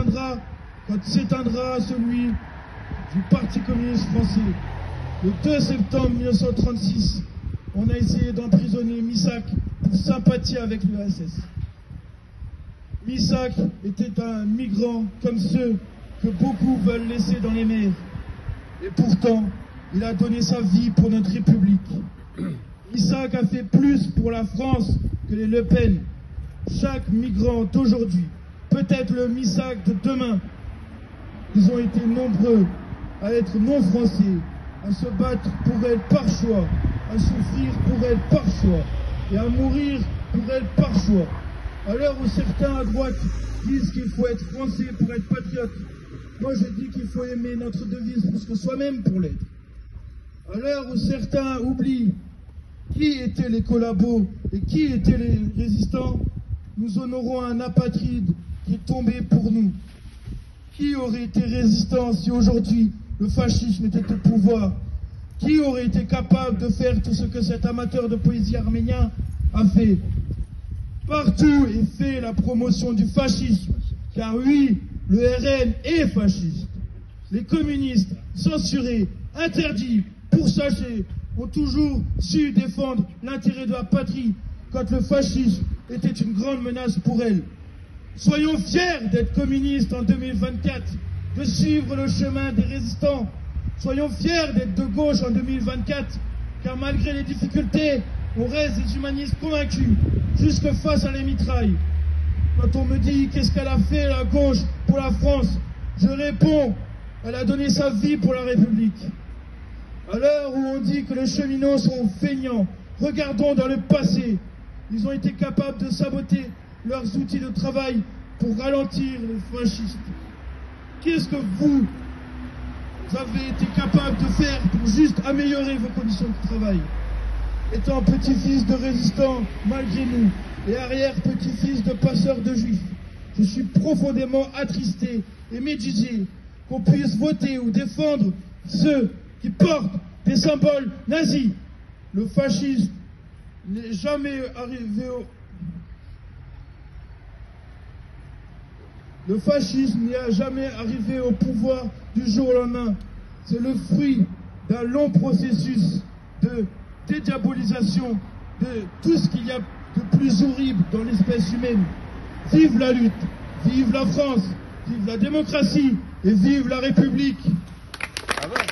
viendra quand s'éteindra celui du Parti communiste français. Le 2 septembre 1936, on a essayé d'emprisonner Missak pour sympathie avec l'URSS. Missak était un migrant comme ceux que beaucoup veulent laisser dans les mers. Et pourtant, il a donné sa vie pour notre République. Missak a fait plus pour la France que les Le Pen. Chaque migrant d'aujourd'hui, peut-être le Missak de demain, ils ont été nombreux à être non-français, à se battre pour elle par choix, à souffrir pour elle par choix, et à mourir pour elle par choix. À l'heure où certains à droite disent qu'il faut être français pour être patriote, moi je dis qu'il faut aimer notre devise plus que soi-même pour l'être. À l'heure où certains oublient qui étaient les collabos et qui étaient les résistants, nous honorons un apatride qui est tombé pour nous. Qui aurait été résistant si aujourd'hui le fascisme était au pouvoir? Qui aurait été capable de faire tout ce que cet amateur de poésie arménien a fait? Partout est fait la promotion du fascisme, car oui, le RN est fasciste. Les communistes, censurés, interdits, pourchassés, ont toujours su défendre l'intérêt de la patrie quand le fascisme était une grande menace pour elle. Soyons fiers d'être communistes en 2024, de suivre le chemin des résistants. Soyons fiers d'être de gauche en 2024, car malgré les difficultés, on reste des humanistes convaincus, jusque face à les mitrailles. Quand on me dit qu'est-ce qu'elle a fait la gauche pour la France, je réponds, elle a donné sa vie pour la République. À l'heure où on dit que les cheminots sont feignants, regardons dans le passé. Ils ont été capables de saboter leurs outils de travail pour ralentir les fascistes. Qu'est-ce que vous avez été capable de faire pour juste améliorer vos conditions de travail? Étant petit-fils de résistants malgré nous et arrière-petit-fils de passeurs de juifs, je suis profondément attristé et médusé qu'on puisse voter ou défendre ceux qui portent des symboles nazis. Le fascisme n'est jamais arrivé au... Le fascisme n'y a jamais arrivé au pouvoir du jour au lendemain. C'est le fruit d'un long processus de dédiabolisation de tout ce qu'il y a de plus horrible dans l'espèce humaine. Vive la lutte, vive la France, vive la démocratie et vive la République. Ah ouais.